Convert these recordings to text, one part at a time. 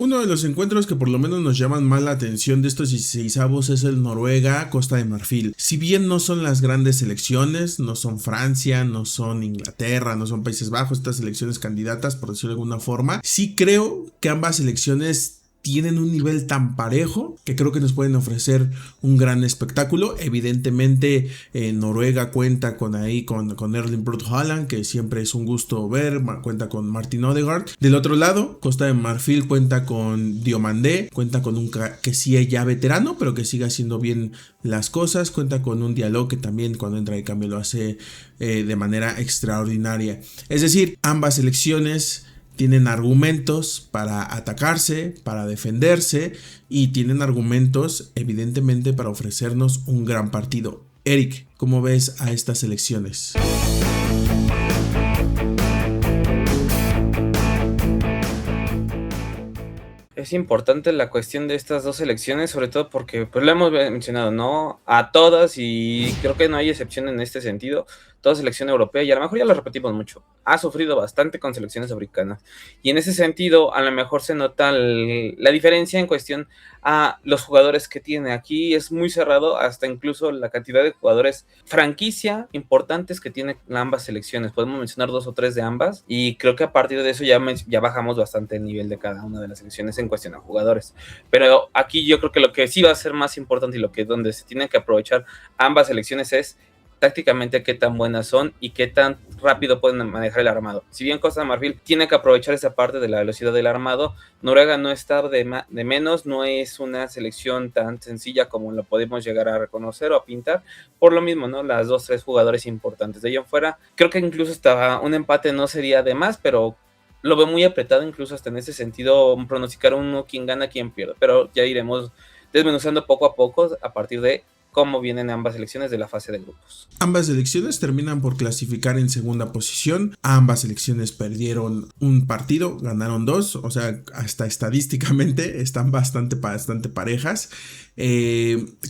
Uno de los encuentros que por lo menos nos llaman más la atención de estos 16avos es el Noruega-Costa de Marfil. Si bien no son las grandes selecciones, no son Francia, no son Inglaterra, no son Países Bajos, estas selecciones candidatas por decirlo de alguna forma, sí creo que ambas selecciones tienen un nivel tan parejo que creo que nos pueden ofrecer un gran espectáculo. Evidentemente Noruega cuenta con Erling Braut Haaland, que siempre es un gusto ver, cuenta con Martin Odegaard. Del otro lado, Costa de Marfil cuenta con Diomandé, cuenta con un que sí es ya veterano, pero que sigue haciendo bien las cosas, cuenta con un Diallo que también cuando entra de cambio lo hace de manera extraordinaria. Es decir, ambas selecciones tienen argumentos para atacarse, para defenderse y tienen argumentos evidentemente para ofrecernos un gran partido. Eric, ¿cómo ves a estas selecciones? Es importante la cuestión de estas dos selecciones, sobre todo porque, pues lo hemos mencionado, ¿no? A todas, y creo que no hay excepción en este sentido, toda selección europea, y a lo mejor ya lo repetimos mucho, ha sufrido bastante con selecciones africanas. Y en ese sentido, a lo mejor se nota la diferencia en cuestión a los jugadores que tiene. Aquí es muy cerrado, hasta incluso la cantidad de jugadores franquicia importantes que tiene ambas selecciones. Podemos mencionar 2 o 3 de ambas, y creo que a partir de eso ya bajamos bastante el nivel de cada una de las selecciones en cuestión a jugadores. Pero aquí yo creo que lo que sí va a ser más importante y donde se tienen que aprovechar ambas selecciones es tácticamente qué tan buenas son y qué tan rápido pueden manejar el armado. Si bien Costa de Marfil tiene que aprovechar esa parte de la velocidad del armado, Noruega no está de menos, no es una selección tan sencilla como lo podemos llegar a reconocer o a pintar, por lo mismo, ¿no? Las 2-3 jugadores importantes. De ahí en fuera, creo que incluso hasta un empate no sería de más, pero lo veo muy apretado, incluso hasta en ese sentido, pronosticar uno quién gana, quién pierde, pero ya iremos desmenuzando poco a poco a partir de cómo vienen ambas selecciones de la fase de grupos. Ambas selecciones terminan por clasificar en segunda posición. Ambas selecciones perdieron un partido, ganaron 2, o sea, hasta estadísticamente están bastante parejas.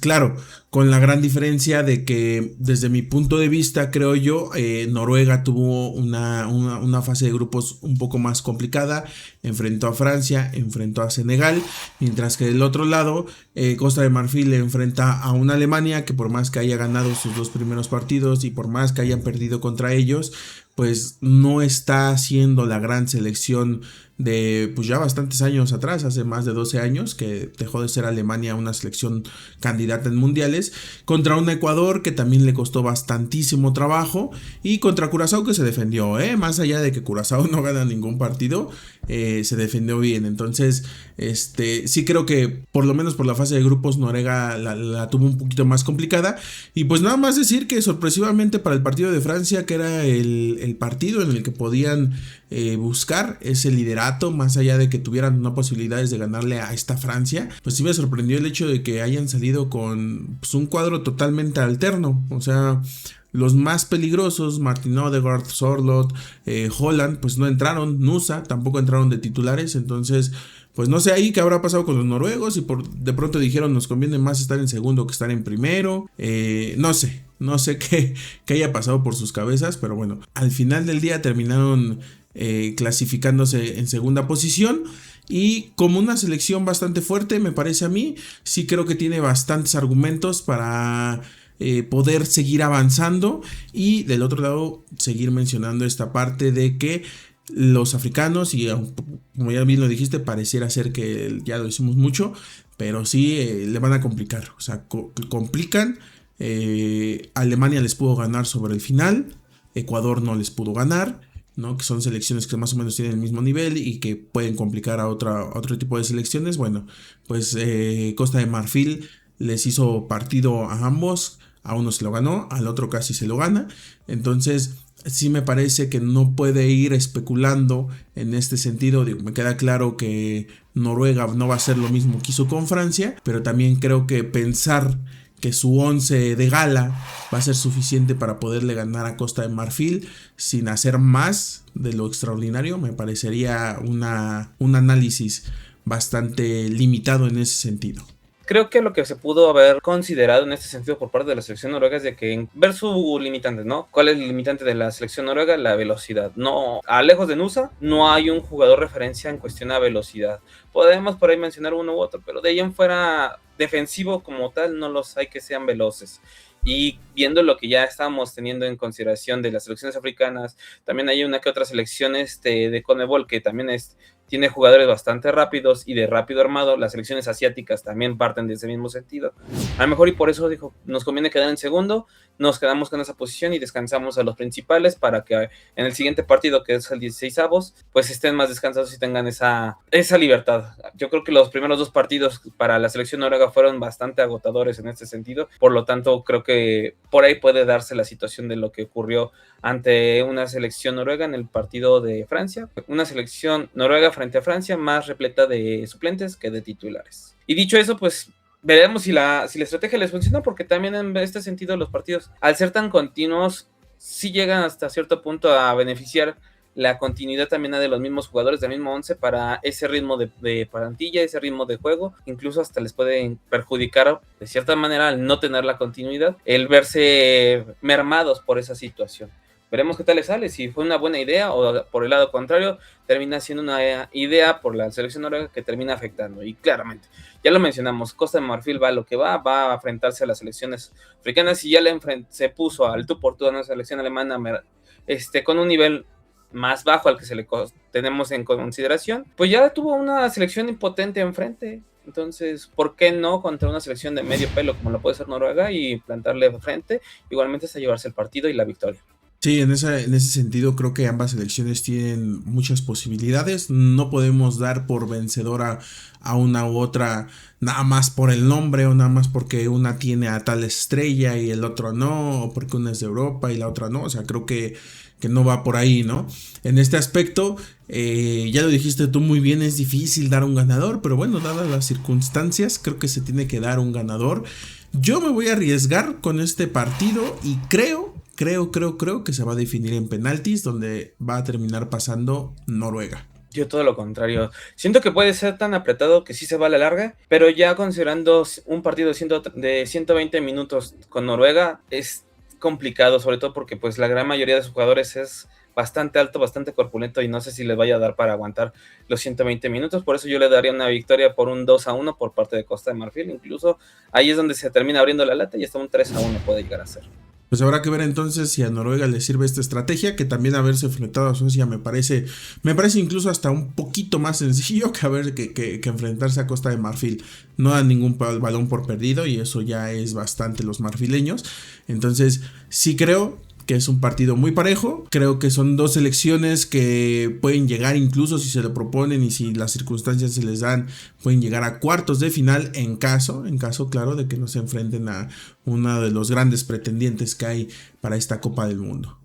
Claro, con la gran diferencia de que desde mi punto de vista, creo yo, Noruega tuvo una fase de grupos un poco más complicada, enfrentó a Francia, enfrentó a Senegal, mientras que del otro lado, Costa de Marfil enfrenta a una Alemania que por más que haya ganado sus 2 primeros partidos y por más que hayan perdido contra ellos, pues no está siendo la gran selección de pues ya bastantes años atrás, hace más de 12 años que dejó de ser Alemania una selección candidata en mundiales, contra un Ecuador que también le costó bastantísimo trabajo y contra Curazao que se defendió, más allá de que Curazao no gana ningún partido, se defendió bien. Entonces sí creo que por lo menos por la fase de grupos Noruega la tuvo un poquito más complicada. Y pues nada más decir que sorpresivamente para el partido de Francia, que era el partido en el que podían buscar ese liderato, más allá de que tuvieran no posibilidades de ganarle a esta Francia, pues sí me sorprendió el hecho de que hayan salido con pues, un cuadro totalmente alterno. O sea, los más peligrosos, Martin Odegaard, Sorloth, Haaland, pues no entraron, Nusa tampoco entraron de titulares. Entonces pues no sé ahí qué habrá pasado con los noruegos y de pronto dijeron nos conviene más estar en segundo que estar en primero. No sé qué haya pasado por sus cabezas, pero bueno, al final del día terminaron clasificándose en segunda posición. Y como una selección bastante fuerte, me parece a mí, sí creo que tiene bastantes argumentos para poder seguir avanzando. Y del otro lado, seguir mencionando esta parte de que los africanos, y como ya bien lo dijiste, pareciera ser que ya lo hicimos mucho, pero sí le van a complicar. O sea, complican. Alemania les pudo ganar sobre el final, Ecuador no les pudo ganar, ¿no? Que son selecciones que más o menos tienen el mismo nivel y que pueden complicar a otro tipo de selecciones. Bueno, pues Costa de Marfil les hizo partido a ambos, a uno se lo ganó, al otro casi se lo gana. Entonces sí me parece que no puede ir especulando en este sentido. Digo, me queda claro que Noruega no va a hacer lo mismo que hizo con Francia, pero también creo que pensar que su 11 de gala va a ser suficiente para poderle ganar a Costa de Marfil sin hacer más de lo extraordinario, me parecería un análisis bastante limitado en ese sentido. Creo que lo que se pudo haber considerado en este sentido por parte de la selección noruega es de que ver su limitante, ¿no? ¿Cuál es el limitante de la selección noruega? La velocidad. No, a lejos de Nusa, no hay un jugador referencia en cuestión a velocidad. Podemos por ahí mencionar uno u otro, pero de ahí en fuera, defensivo como tal, no los hay que sean veloces. Y viendo lo que ya estamos teniendo en consideración de las selecciones africanas, también hay una que otra selección de CONMEBOL que también tiene jugadores bastante rápidos y de rápido armado. Las selecciones asiáticas también parten de ese mismo sentido. A lo mejor y por eso dijo, nos conviene quedar en segundo, nos quedamos con esa posición y descansamos a los principales para que en el siguiente partido, que es el 16avos, pues estén más descansados y tengan esa libertad. Yo creo que los primeros 2 partidos para la selección noruega fueron bastante agotadores en este sentido, por lo tanto creo que por ahí puede darse la situación de lo que ocurrió ante una selección noruega en el partido de Francia, una selección noruega frente a Francia más repleta de suplentes que de titulares. Y dicho eso, pues veremos si la estrategia les funciona, porque también en este sentido los partidos, al ser tan continuos, sí llegan hasta cierto punto a beneficiar la continuidad también de los mismos jugadores del mismo 11 para ese ritmo de plantilla, ese ritmo de juego. Incluso hasta les puede perjudicar de cierta manera al no tener la continuidad, el verse mermados por esa situación. Veremos qué tal les sale, si fue una buena idea o por el lado contrario termina siendo una idea por la selección noruega que termina afectando. Y claramente, ya lo mencionamos, Costa de Marfil va a lo que va a enfrentarse a las selecciones africanas, y ya se puso al tú por tú a una selección alemana con un nivel más bajo al que tenemos en consideración, pues ya tuvo una selección impotente enfrente. Entonces, ¿por qué no contra una selección de medio pelo como lo puede ser Noruega y plantarle frente? Igualmente hasta llevarse el partido y la victoria. Sí, en ese sentido creo que ambas selecciones tienen muchas posibilidades. No podemos dar por vencedora a una u otra nada más por el nombre, o nada más porque una tiene a tal estrella y el otro no, o porque una es de Europa y la otra no. O sea, creo que no va por ahí, ¿no? En este aspecto, ya lo dijiste tú muy bien, es difícil dar un ganador, pero bueno, dadas las circunstancias, creo que se tiene que dar un ganador. Yo me voy a arriesgar con este partido y creo que se va a definir en penaltis, donde va a terminar pasando Noruega. Yo todo lo contrario. Siento que puede ser tan apretado que sí se va a la larga, pero ya considerando un partido de 120 minutos con Noruega, es complicado, sobre todo porque pues la gran mayoría de sus jugadores es bastante alto, bastante corpulento, y no sé si les vaya a dar para aguantar los 120 minutos. Por eso yo le daría una victoria por un 2-1 por parte de Costa de Marfil. Incluso ahí es donde se termina abriendo la lata, y hasta un 3-1 puede llegar a ser. Pues habrá que ver entonces si a Noruega le sirve esta estrategia, que también haberse enfrentado a Suecia me parece incluso hasta un poquito más sencillo que enfrentarse a Costa de Marfil. No dan ningún balón por perdido, y eso ya es bastante los marfileños. Entonces sí creo que es un partido muy parejo. Creo que son dos selecciones que pueden llegar, incluso si se lo proponen y si las circunstancias se les dan, pueden llegar a cuartos de final en caso claro de que no se enfrenten a uno de los grandes pretendientes que hay para esta Copa del Mundo.